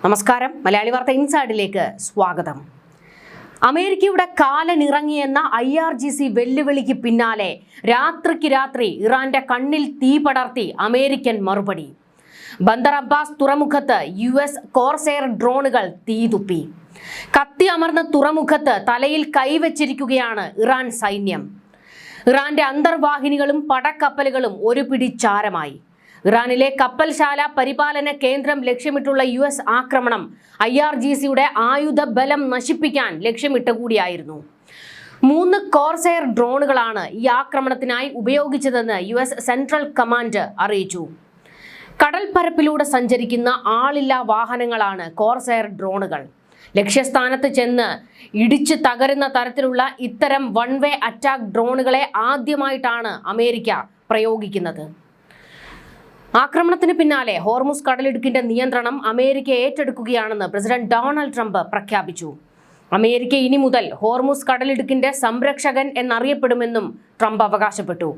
നമസ്കാരം. മലയാളി വാർത്ത ഇൻസൈഡിലേക്ക് സ്വാഗതം. അമേരിക്കയുടെ കാലനിറങ്ങിയെന്ന IRGC വെല്ലുവിളിക്ക് പിന്നാലെ രാത്രിക്ക് രാത്രി ഇറാന്റെ കണ്ണിൽ തീ പടർത്തി അമേരിക്കൻ മറുപടി. ബന്ദർ അബ്ബാസ് തുറമുഖത്ത് US കോർസെയർ ഡ്രോണുകൾ തീതുപ്പി. കത്തി അമർന്ന തുറമുഖത്ത് തലയിൽ കൈവച്ചിരിക്കുകയാണ് ഇറാൻ സൈന്യം. ഇറാന്റെ അന്തർവാഹിനികളും പടക്കപ്പലുകളും ഒരു പിടി ചാരമായി. ഇറാനിലെ കപ്പൽശാല പരിപാലന കേന്ദ്രം ലക്ഷ്യമിട്ടുള്ള US ആക്രമണം IRGCയുടെ ആയുധ ബലം നശിപ്പിക്കാൻ ലക്ഷ്യമിട്ട് കൂടിയായിരുന്നു. 3 കോർസെയർ ഡ്രോണുകളാണ് ഈ ആക്രമണത്തിനായി ഉപയോഗിച്ചതെന്ന് US സെൻട്രൽ കമാൻഡ് അറിയിച്ചു. കടൽപ്പരപ്പിലൂടെ സഞ്ചരിക്കുന്ന ആളില്ലാ വാഹനങ്ങളാണ് കോർസെയർ ഡ്രോണുകൾ. ലക്ഷ്യസ്ഥാനത്ത് ചെന്ന് ഇടിച്ചു തകരുന്ന തരത്തിലുള്ള ഇത്തരം വൺ വേ അറ്റാക്ക് ഡ്രോണുകളെ ആദ്യമായിട്ടാണ് അമേരിക്ക പ്രയോഗിക്കുന്നത്. ആക്രമണത്തിന് പിന്നാലെ ഹോർമുസ് കടലിടുക്കിന്റെ നിയന്ത്രണം അമേരിക്ക ഏറ്റെടുക്കുകയാണെന്ന് പ്രസിഡന്റ് ഡൊണാൾഡ് ട്രംപ് പ്രഖ്യാപിച്ചു. അമേരിക്ക ഇനി മുതൽ ഹോർമുസ് കടലിടുക്കിന്റെ സംരക്ഷകൻ എന്നറിയപ്പെടുമെന്നും ട്രംപ് അവകാശപ്പെട്ടു.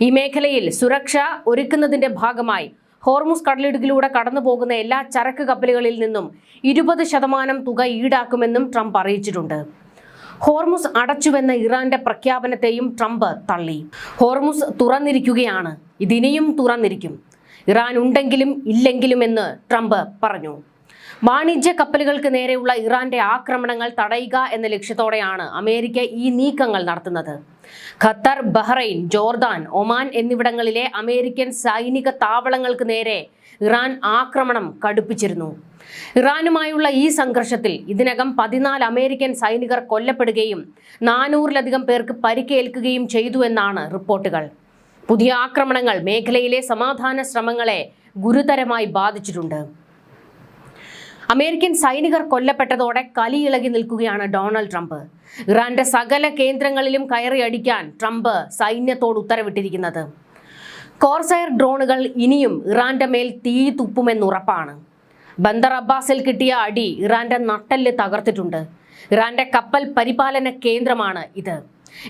ഈ മേഖലയിൽ സുരക്ഷ ഒരുക്കുന്നതിന്റെ ഭാഗമായി ഹോർമുസ് കടലിടുക്കിലൂടെ കടന്നുപോകുന്ന എല്ലാ ചരക്ക് കപ്പലുകളിൽ നിന്നും 20% തുക ഈടാക്കുമെന്നും ട്രംപ് അറിയിച്ചിട്ടുണ്ട്. ഹോർമുസ് അടച്ചുവെന്ന ഇറാന്റെ പ്രഖ്യാപനത്തെയും ട്രംപ് തള്ളി. ഹോർമുസ് തുറന്നിരിക്കുകയാണ്, ഇതിനെയും തുറന്നിരിക്കും. ഇറാൻ ഉണ്ടെങ്കിലും ഇല്ലെങ്കിലും എന്ന് ട്രംപ് പറഞ്ഞു. വാണിജ്യ കപ്പലുകൾക്ക് നേരെയുള്ള ഇറാന്റെ ആക്രമണങ്ങൾ തടയുക എന്ന ലക്ഷ്യത്തോടെയാണ് അമേരിക്ക ഈ നീക്കങ്ങൾ നടത്തുന്നത്. ഖത്തർ, ബഹ്റൈൻ, ജോർദാൻ, ഒമാൻ എന്നിവിടങ്ങളിലെ അമേരിക്കൻ സൈനിക താവളങ്ങൾക്ക് നേരെ ഇറാൻ ആക്രമണം കടുപ്പിച്ചിരുന്നു. ഇറാനുമായുള്ള ഈ സംഘർഷത്തിൽ ഇതിനകം 14 അമേരിക്കൻ സൈനികർ കൊല്ലപ്പെടുകയും 400-ലധികം പേർക്ക് പരിക്കേൽക്കുകയും ചെയ്തു എന്നാണ് റിപ്പോർട്ടുകൾ. പുതിയ ആക്രമണങ്ങൾ മേഖലയിലെ സമാധാന ശ്രമങ്ങളെ ഗുരുതരമായി ബാധിച്ചിട്ടുണ്ട്. അമേരിക്കൻ സൈനികർ കൊല്ലപ്പെട്ടതോടെ കലിയിളകി നിൽക്കുകയാണ് ഡൊണാൾഡ് ട്രംപ്. ഇറാന്റെ സകല കേന്ദ്രങ്ങളിലും കയറിയടിക്കാൻ ട്രംപ് സൈന്യത്തോട് ഉത്തരവിട്ടിരിക്കുന്നത്. കോർസെയർ ഡ്രോണുകൾ ഇനിയും ഇറാന്റെ മേൽ തീ തുപ്പുമെന്നുറപ്പാണ്. ബന്ദർ അബ്ബാസിൽ കിട്ടിയ അടി ഇറാന്റെ നട്ടെല്ല് തകർത്തിട്ടുണ്ട്. ഇറാന്റെ കപ്പൽ പരിപാലന കേന്ദ്രമാണ് ഇത്.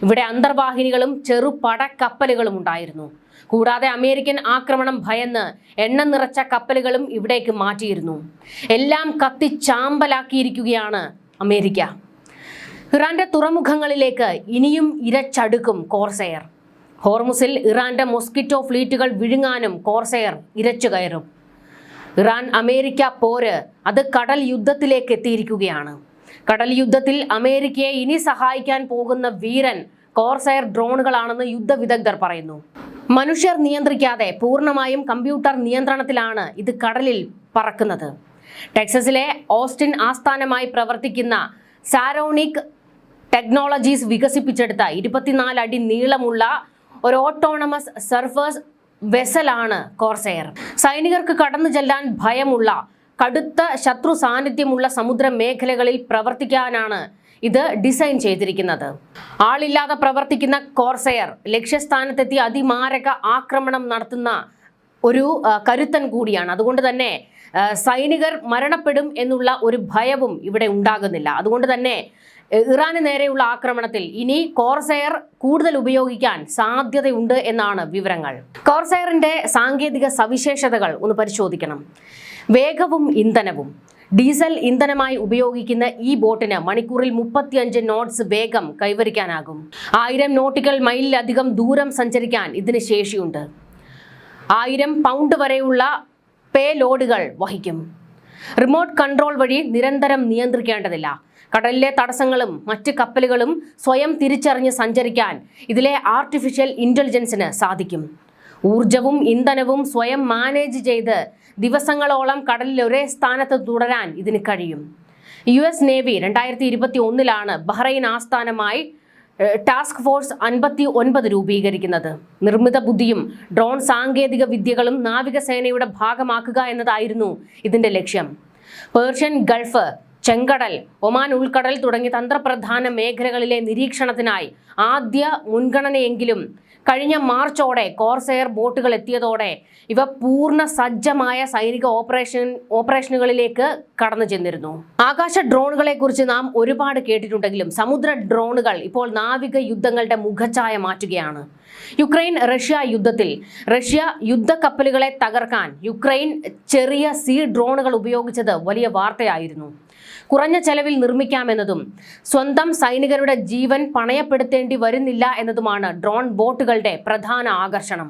ഇവിടെ അന്തർവാഹിനികളും ചെറുപടക്കപ്പലുകളും ഉണ്ടായിരുന്നു. കൂടാതെ അമേരിക്കൻ ആക്രമണം ഭയന്ന് എണ്ണ നിറച്ച കപ്പലുകളും ഇവിടേക്ക് മാറ്റിയിരുന്നു. എല്ലാം കത്തിച്ചാമ്പലാക്കിയിരിക്കുകയാണ് അമേരിക്ക. ഇറാന്റെ തുറമുഖങ്ങളിലേക്ക് ഇനിയും ഇരച്ചടുക്കും കോർസെയർ. ഹോർമുസിൽ ഇറാന്റെ മോസ്കിറ്റോ ഫ്ലീറ്റുകൾ വിഴുങ്ങാനും കോർസെയർ ഇരച്ചു കയറും. ഇറാൻ അമേരിക്ക പോര് അത് കടൽ യുദ്ധത്തിലേക്ക് എത്തിയിരിക്കുകയാണ്. കടൽ യുദ്ധത്തിൽ അമേരിക്കയെ ഇനി സഹായിക്കാൻ പോകുന്ന വീരൻ കോർസെയർ ഡ്രോണുകളാണെന്ന് യുദ്ധ വിദഗ്ധർ പറയുന്നു. മനുഷ്യർ നിയന്ത്രിക്കാതെ പൂർണ്ണമായും കമ്പ്യൂട്ടർ നിയന്ത്രണത്തിലാണ് ഇത് കടലിൽ പറക്കുന്നത്. ടെക്സസിലെ ഓസ്റ്റിൻ ആസ്ഥാനമായി പ്രവർത്തിക്കുന്ന സാരോണിക് ടെക്നോളജീസ് വികസിപ്പിച്ചെടുത്ത 24 അടി നീളമുള്ള ഒരു ഓട്ടോണമസ് സർഫേസ് വെസലാണ് കോർസെയർ. സൈനികർക്ക് കടന്നു ചെല്ലാൻ ഭയമുള്ള കടുത്ത ശത്രു സാന്നിധ്യമുള്ള സമുദ്ര മേഖലകളിൽ പ്രവർത്തിക്കാനാണ് ഇത് ഡിസൈൻ ചെയ്തിരിക്കുന്നത്. ആളില്ലാതെ പ്രവർത്തിക്കുന്ന കോർസെയർ ലക്ഷ്യസ്ഥാനത്തെത്തി അതിമാരക ആക്രമണം നടത്തുന്ന ഒരു കരുത്തൻ കൂടിയാണ്. അതുകൊണ്ട് തന്നെ സൈനികർ മരണപ്പെടും എന്നുള്ള ഒരു ഭയവും ഇവിടെ ഉണ്ടാകുന്നില്ല. അതുകൊണ്ട് തന്നെ ഇറാന് നേരെയുള്ള ആക്രമണത്തിൽ ഇനി കോർസെയർ കൂടുതൽ ഉപയോഗിക്കാൻ സാധ്യതയുണ്ട് എന്നാണ് വിവരങ്ങൾ. കോർസെയറിന്റെ സാങ്കേതിക സവിശേഷതകൾ ഒന്ന് പരിശോധിക്കണം. വേഗവും ഇന്ധനവും. ഡീസൽ ഇന്ധനമായി ഉപയോഗിക്കുന്ന ഈ ബോട്ടിന് മണിക്കൂറിൽ 35 നോട്ട്സ് വേഗം കൈവരിക്കാനാകും. 1000 നോട്ടിക്കൽ മൈലിലധികം ദൂരം സഞ്ചരിക്കാൻ ഇതിന് ശേഷിയുണ്ട്. 1000 പൗണ്ട് വരെയുള്ള പേ ലോഡുകൾ വഹിക്കും. റിമോട്ട് കൺട്രോൾ വഴി നിരന്തരം നിയന്ത്രിക്കേണ്ടതില്ല. കടലിലെ തടസ്സങ്ങളും മറ്റ് കപ്പലുകളും സ്വയം തിരിച്ചറിഞ്ഞ് സഞ്ചരിക്കാൻ ഇതിലെ ആർട്ടിഫിഷ്യൽ ഇന്റലിജൻസിന് സാധിക്കും. ഊർജവും ഇന്ധനവും സ്വയം മാനേജ് ചെയ്ത് ദിവസങ്ങളോളം കടലിൽ ഒരേ സ്ഥാനത്ത് തുടരാൻ ഇതിന് കഴിയും. US നേവി 2021 ബഹ്റൈൻ ആസ്ഥാനമായി ടാസ്ക് ഫോഴ്സ് 59 രൂപീകരിക്കുന്നത്. നിർമ്മിത ബുദ്ധിയും ഡ്രോൺ സാങ്കേതിക വിദ്യകളും നാവികസേനയുടെ ഭാഗമാക്കുക എന്നതായിരുന്നു ഇതിന്റെ ലക്ഷ്യം. പേർഷ്യൻ ഗൾഫ്, ചെങ്കടൽ, ഒമാൻ ഉൾക്കടൽ തുടങ്ങി തന്ത്രപ്രധാന മേഖലകളിലെ നിരീക്ഷണത്തിനായി ആദ്യ മുൻഗണനയെങ്കിലും കഴിഞ്ഞ മാർച്ചോടെ കോർസെയർ ബോട്ടുകൾ എത്തിയതോടെ ഇവ പൂർണ്ണ സജ്ജമായ സൈനിക ഓപ്പറേഷനുകളിലേക്ക് കടന്നു ചെന്നിരുന്നു. ആകാശ ഡ്രോണുകളെ കുറിച്ച് നാം ഒരുപാട് കേട്ടിട്ടുണ്ടെങ്കിലും സമുദ്ര ഡ്രോണുകൾ ഇപ്പോൾ നാവിക യുദ്ധങ്ങളുടെ മുഖച്ഛായ മാറ്റുകയാണ്. യുക്രൈൻ റഷ്യ യുദ്ധത്തിൽ റഷ്യ യുദ്ധക്കപ്പലുകളെ തകർക്കാൻ യുക്രൈൻ ചെറിയ സീ ഡ്രോണുകൾ ഉപയോഗിച്ചത് വലിയ വാർത്തയായിരുന്നു. കുറഞ്ഞ ചെലവിൽ നിർമ്മിക്കാമെന്നതും സ്വന്തം സൈനികരുടെ ജീവൻ പണയപ്പെടുത്തേണ്ടി വരുന്നില്ല എന്നതുമാണ് ഡ്രോൺ ബോട്ടുകളുടെ പ്രധാന ആകർഷണം.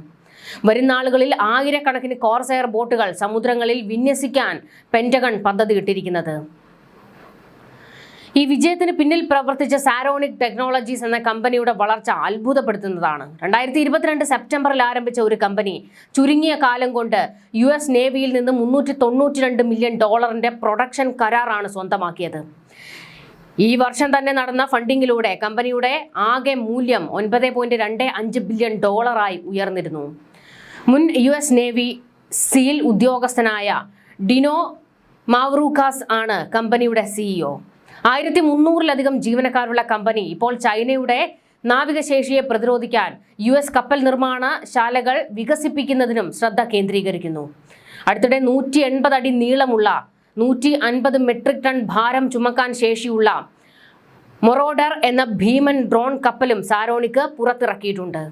വരും നാളുകളിൽ ആയിരക്കണക്കിന് കോർസെയർ ബോട്ടുകൾ സമുദ്രങ്ങളിൽ വിന്യസിക്കാൻ പെന്റഗൺ പദ്ധതിയിട്ടിരിക്കുന്നത്. ഈ വിജയത്തിന് പിന്നിൽ പ്രവർത്തിച്ച സാരോണിക് ടെക്നോളജീസ് എന്ന കമ്പനിയുടെ വളർച്ച അത്ഭുതപ്പെടുത്തുന്നതാണ്. 2022 സെപ്റ്റംബറിൽ ആരംഭിച്ച ഒരു കമ്പനി ചുരുങ്ങിയ കാലം കൊണ്ട് US നേവിയിൽ നിന്ന് $392 മില്യൺ പ്രൊഡക്ഷൻ കരാറാണ് സ്വന്തമാക്കിയത്. ഈ വർഷം തന്നെ നടന്ന ഫണ്ടിങ്ങിലൂടെ കമ്പനിയുടെ ആകെ മൂല്യം $9.25 ബില്യൺ ഉയർന്നിരുന്നു. മുൻ US നേവി സീൽ ഉദ്യോഗസ്ഥനായ ഡിനോ മാവ്റൂക്കാസ് ആണ് കമ്പനിയുടെ CEO. 1300-ലധികം ജീവനക്കാരുള്ള കമ്പനി ഇപ്പോൾ ചൈനയുടെ നാവികശേഷിയെ പ്രതിരോധിക്കാൻ US കപ്പൽ നിർമ്മാണ ശാലകൾ വികസിപ്പിക്കുന്നതിനും ശ്രദ്ധ കേന്ദ്രീകരിക്കുന്നു. അടുത്തിടെ 180 അടി നീളമുള്ള 150 മെട്രിക് ടൺ ഭാരം ചുമക്കാൻ ശേഷിയുള്ള മൊറോഡർ എന്ന ഭീമൻ ഡ്രോൺ കപ്പലും സാരോണിക് പുറത്തിറക്കിയിട്ടുണ്ട്.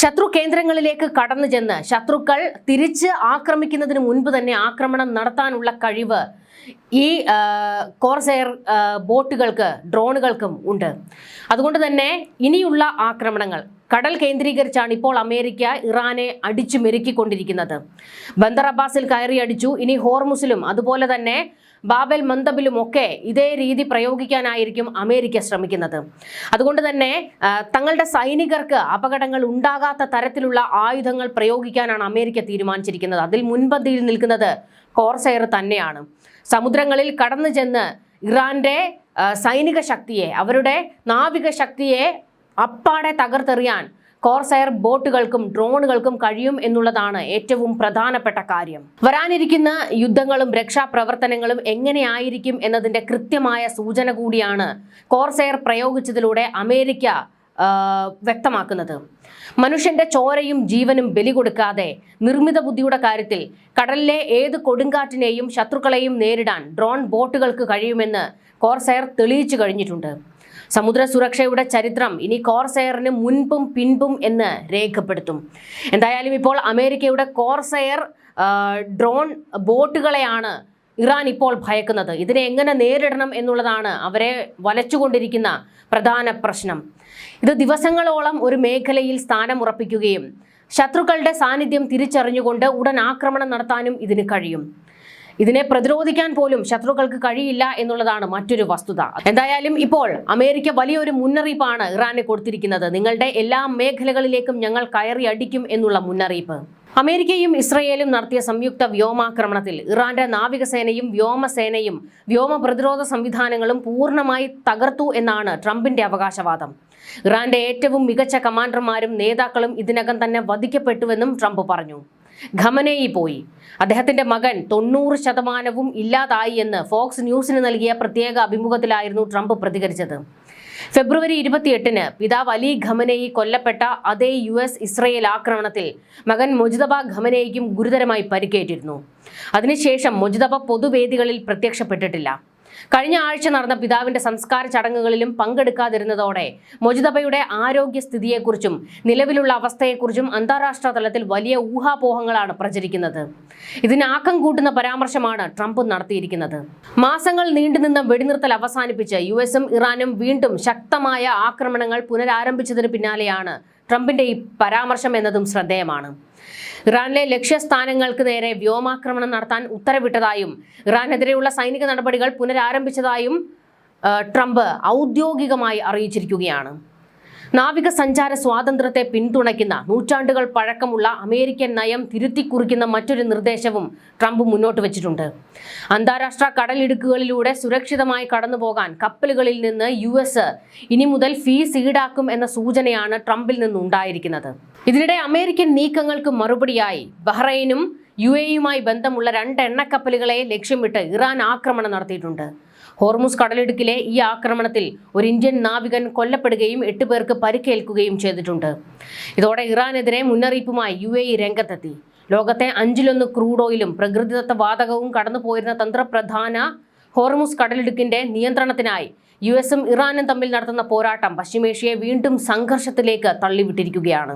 ശത്രു കേന്ദ്രങ്ങളിലേക്ക് കടന്നു ചെന്ന് ശത്രുക്കൾ തിരിച്ച് ആക്രമിക്കുന്നതിന് മുൻപ് തന്നെ ആക്രമണം നടത്താനുള്ള കഴിവ് ഈ കോർസെയർ ബോട്ടുകൾക്ക് ഡ്രോണുകൾക്കും ഉണ്ട്. അതുകൊണ്ട് തന്നെ ഇനിയുള്ള ആക്രമണങ്ങൾ കടൽ കേന്ദ്രീകരിച്ചാണ് ഇപ്പോൾ അമേരിക്ക ഇറാനെ അടിച്ചു മെരുക്കിക്കൊണ്ടിരിക്കുന്നത്. ബന്ദർ അബ്ബാസിൽ കയറി അടിച്ചു. ഇനി ഹോർമുസിലും അതുപോലെ തന്നെ ബാബൽ മന്ദബിലും ഒക്കെ ഇതേ രീതി പ്രയോഗിക്കാനായിരിക്കും അമേരിക്ക ശ്രമിക്കുന്നത്. അതുകൊണ്ട് തന്നെ തങ്ങളുടെ സൈനികർക്ക് അപകടങ്ങൾ ഉണ്ടാകാത്ത തരത്തിലുള്ള ആയുധങ്ങൾ പ്രയോഗിക്കാനാണ് അമേരിക്ക തീരുമാനിച്ചിരിക്കുന്നത്. അതിൽ മുൻപന്തിയിൽ നിൽക്കുന്നത് കോർസെയർ തന്നെയാണ്. സമുദ്രങ്ങളിൽ കടന്നു ചെന്ന് ഇറാന്റെ സൈനിക ശക്തിയെ, അവരുടെ നാവിക ശക്തിയെ അപ്പാടെ തകർത്തെറിയാൻ കോർസെയർ ബോട്ടുകൾക്കും ഡ്രോണുകൾക്കും കഴിയും എന്നുള്ളതാണ് ഏറ്റവും പ്രധാനപ്പെട്ട കാര്യം. വരാനിരിക്കുന്ന യുദ്ധങ്ങളും രക്ഷാപ്രവർത്തനങ്ങളും എങ്ങനെയായിരിക്കും എന്നതിന്റെ കൃത്യമായ സൂചന കൂടിയാണ് കോർസെയർ പ്രയോഗിച്ചതിലൂടെ അമേരിക്ക വ്യക്തമാക്കുന്നത്. മനുഷ്യന്റെ ചോരയും ജീവനും ബലി കൊടുക്കാതെ നിർമ്മിത ബുദ്ധിയുടെ കാര്യത്തിൽ കടലിലെ ഏത് കൊടുങ്കാറ്റിനെയും ശത്രുക്കളെയും നേരിടാൻ ഡ്രോൺ ബോട്ടുകൾക്ക് കഴിയുമെന്ന് കോർസെയർ തെളിയിച്ചു കഴിഞ്ഞിട്ടുണ്ട്. സമുദ്ര സുരക്ഷയുടെ ചരിത്രം ഇനി കോർസെയറിന് മുൻപും പിൻപും എന്ന് രേഖപ്പെടുത്തും. എന്തായാലും ഇപ്പോൾ അമേരിക്കയുടെ കോർസെയർ ഡ്രോൺ ബോട്ടുകളെയാണ് ഇറാൻ ഇപ്പോൾ ഭയക്കുന്നത്. ഇതിനെ എങ്ങനെ നേരിടണം എന്നുള്ളതാണ് അവരെ വലച്ചുകൊണ്ടിരിക്കുന്ന പ്രധാന പ്രശ്നം. ഇത് ദിവസങ്ങളോളം ഒരു മേഖലയിൽ സ്ഥാനമുറപ്പിക്കുകയും ശത്രുക്കളുടെ സാന്നിധ്യം തിരിച്ചറിഞ്ഞുകൊണ്ട് ഉടൻ ആക്രമണം നടത്താനും ഇതിന് കഴിയും. ഇതിനെ പ്രതിരോധിക്കാൻ പോലും ശത്രുക്കൾക്ക് കഴിയില്ല എന്നുള്ളതാണ് മറ്റൊരു വസ്തുത. എന്തായാലും ഇപ്പോൾ അമേരിക്ക വലിയൊരു മുന്നറിയിപ്പാണ് ഇറാന് കൊടുത്തിരിക്കുന്നത്. നിങ്ങളുടെ എല്ലാ മേഖലകളിലേക്കും ഞങ്ങൾ കയറി അടിക്കും എന്നുള്ള മുന്നറിയിപ്പ്. അമേരിക്കയും ഇസ്രയേലും നടത്തിയ സംയുക്ത വ്യോമാക്രമണത്തിൽ ഇറാന്റെ നാവികസേനയും വ്യോമസേനയും വ്യോമ പ്രതിരോധ സംവിധാനങ്ങളും പൂർണ്ണമായി തകർത്തു എന്നാണ് ട്രംപിന്റെ അവകാശവാദം. ഇറാന്റെ ഏറ്റവും മികച്ച കമാൻഡർമാരും നേതാക്കളും ഇതിനകം തന്നെ വധിക്കപ്പെട്ടുവെന്നും ട്രംപ് പറഞ്ഞു. ഖമനേയി പോയി, അദ്ദേഹത്തിന്റെ മകൻ 90% ഇല്ലാതായി എന്ന് ഫോക്സ് ന്യൂസിന് നൽകിയ പ്രത്യേക അഭിമുഖത്തിലായിരുന്നു ട്രംപ് പ്രതികരിച്ചത്. ഫെബ്രുവരി 28-ന് പിതാവ് അലി ഖമനേയി കൊല്ലപ്പെട്ട അതേ US ഇസ്രയേൽ ആക്രമണത്തിൽ മകൻ മൊജ്തബ ഖമനേയിക്കും ഗുരുതരമായി പരിക്കേറ്റിരുന്നു. അതിനുശേഷം മൊജ്തബ പൊതുവേദികളിൽ പ്രത്യക്ഷപ്പെട്ടിട്ടില്ല. കഴിഞ്ഞ ആഴ്ച നടന്ന പിതാവിന്റെ സംസ്കാര ചടങ്ങുകളിലും പങ്കെടുക്കാതിരുന്നതോടെ മൊജ്തബയുടെ ആരോഗ്യസ്ഥിതിയെക്കുറിച്ചും നിലവിലുള്ള അവസ്ഥയെക്കുറിച്ചും അന്താരാഷ്ട്ര തലത്തിൽ വലിയ ഊഹാപോഹങ്ങളാണ് പ്രചരിക്കുന്നത്. ഇതിന് ആക്കം കൂട്ടുന്ന പരാമർശമാണ് ട്രംപ് നടത്തിയിരിക്കുന്നത്. മാസങ്ങൾ നീണ്ടുനിന്ന വെടിനിർത്തൽ അവസാനിപ്പിച്ച് USഉം ഇറാനും വീണ്ടും ശക്തമായ ആക്രമണങ്ങൾ പുനരാരംഭിച്ചതിന് പിന്നാലെയാണ് ട്രംപിന്റെ ഈ പരാമർശം എന്നതും ശ്രദ്ധേയമാണ്. ഇറാനിലെ ലക്ഷ്യസ്ഥാനങ്ങൾക്ക് നേരെ വ്യോമാക്രമണം നടത്താൻ ഉത്തരവിട്ടതായും ഇറാനെതിരെയുള്ള സൈനിക നടപടികൾ പുനരാരംഭിച്ചതായും ട്രംപ് ഔദ്യോഗികമായി അറിയിച്ചിരിക്കുകയാണ്. നാവിക സഞ്ചാര സ്വാതന്ത്ര്യത്തെ പിന്തുണയ്ക്കുന്ന നൂറ്റാണ്ടുകൾ പഴക്കമുള്ള അമേരിക്കൻ നയം തിരുത്തിക്കുറിക്കുന്ന മറ്റൊരു നിർദ്ദേശവും ട്രംപ് മുന്നോട്ട് വെച്ചിട്ടുണ്ട്. അന്താരാഷ്ട്ര കടലിടുക്കുകളിലൂടെ സുരക്ഷിതമായി കടന്നുപോകാൻ കപ്പലുകളിൽ നിന്ന് US ഇനി മുതൽ ഫീസ് ഈടാക്കും എന്ന സൂചനയാണ് ട്രംപിൽ നിന്നുണ്ടായിരിക്കുന്നത്. ഇതിനിടെ അമേരിക്കൻ നീക്കങ്ങൾക്ക് മറുപടിയായി ബഹ്റൈനും UAE-യുമായി ബന്ധമുള്ള 2 എണ്ണക്കപ്പലുകളെ ലക്ഷ്യമിട്ട് ഇറാൻ ആക്രമണം നടത്തിയിട്ടുണ്ട്. ഹോർമുസ് കടലിടുക്കിലെ ഈ ആക്രമണത്തിൽ ഒരു ഇന്ത്യൻ നാവികൻ കൊല്ലപ്പെടുകയും 8 പേർക്ക് പരിക്കേൽക്കുകയും ചെയ്തിട്ടുണ്ട്. ഇതോടെ ഇറാനെതിരെ മുന്നറിയിപ്പുമായി UAE രംഗത്തെത്തി. ലോകത്തെ 5-1 ക്രൂഡ് ഓയിലും പ്രകൃതിദത്ത വാതകവും കടന്നുപോയിരുന്ന തന്ത്രപ്രധാന ഹോർമുസ് കടലിടുക്കിന്റെ നിയന്ത്രണത്തിനായി US-ഉം ഇറാനും തമ്മിൽ നടത്തുന്ന പോരാട്ടം പശ്ചിമേഷ്യയെ വീണ്ടും സംഘർഷത്തിലേക്ക് തള്ളിവിട്ടിരിക്കുകയാണ്.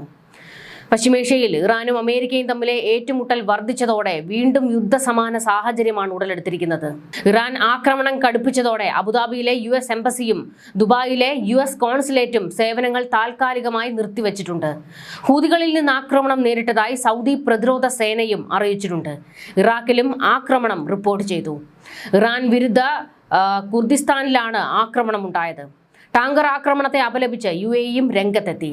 പശ്ചിമേഷ്യയിൽ ഇറാനും അമേരിക്കയും തമ്മിലെ ഏറ്റുമുട്ടൽ വർദ്ധിച്ചതോടെ വീണ്ടും യുദ്ധസമാന സാഹചര്യമാണ് ഉടലെടുത്തിരിക്കുന്നത്. ഇറാൻ ആക്രമണം കടുപ്പിച്ചതോടെ അബുദാബിയിലെ US എംബസിയും ദുബായിലെ US കോൺസുലേറ്റും സേവനങ്ങൾ താൽക്കാലികമായി നിർത്തിവച്ചിട്ടുണ്ട്. ഹൂതികളിൽ നിന്ന് ആക്രമണം നേരിട്ടതായി സൗദി പ്രതിരോധ സേനയും അറിയിച്ചിട്ടുണ്ട്. ഇറാഖിലും ആക്രമണം റിപ്പോർട്ട് ചെയ്തു. ഇറാൻ വിരുദ്ധ കുർദിസ്ഥാനിലാണ് ആക്രമണം ഉണ്ടായത്. ടാങ്കർ ആക്രമണത്തെ അപലപിച്ച് UAE-യും രംഗത്തെത്തി.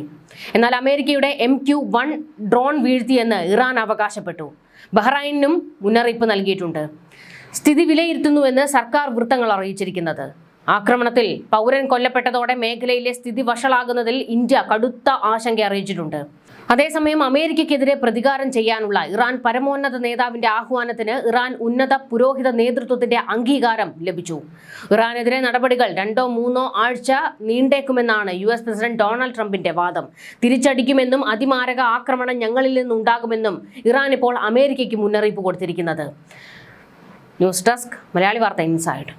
എന്നാൽ അമേരിക്കയുടെ MQ-1 ഡ്രോൺ വീഴ്ത്തിയെന്ന് ഇറാൻ അവകാശപ്പെട്ടു. ബഹ്റൈനും മുന്നറിയിപ്പ് നൽകിയിട്ടുണ്ട്. സ്ഥിതി വിലയിരുത്തുന്നുവെന്ന് സർക്കാർ വൃത്തങ്ങൾ അറിയിച്ചിരിക്കുന്നത്. ആക്രമണത്തിൽ പൗരൻ കൊല്ലപ്പെട്ടതോടെ മേഖലയിലെ സ്ഥിതി വഷളാകുന്നതിൽ ഇന്ത്യ കടുത്ത ആശങ്ക അറിയിച്ചിട്ടുണ്ട്. അതേസമയം അമേരിക്കയ്ക്കെതിരെ പ്രതികാരം ചെയ്യാനുള്ള ഇറാൻ പരമോന്നത നേതാവിന്റെ ആഹ്വാനത്തിന് ഇറാൻ ഉന്നത പുരോഹിത നേതൃത്വത്തിന്റെ അംഗീകാരം ലഭിച്ചു. ഇറാനെതിരെ നടപടികൾ 2-3 ആഴ്ച നീണ്ടേക്കുമെന്നാണ് US പ്രസിഡന്റ് ഡൊണാൾഡ് ട്രംപിന്റെ വാദം. തിരിച്ചടിക്കുമെന്നും അതിമാരക ആക്രമണം ഞങ്ങളിൽ നിന്നുണ്ടാകുമെന്നും ഇറാൻ ഇപ്പോൾ അമേരിക്കയ്ക്ക് മുന്നറിയിപ്പ് കൊടുത്തിരിക്കുന്നത്. ന്യൂസ് ഡെസ്ക് മലയാളി വാർത്ത ഇൻസൈഡ്.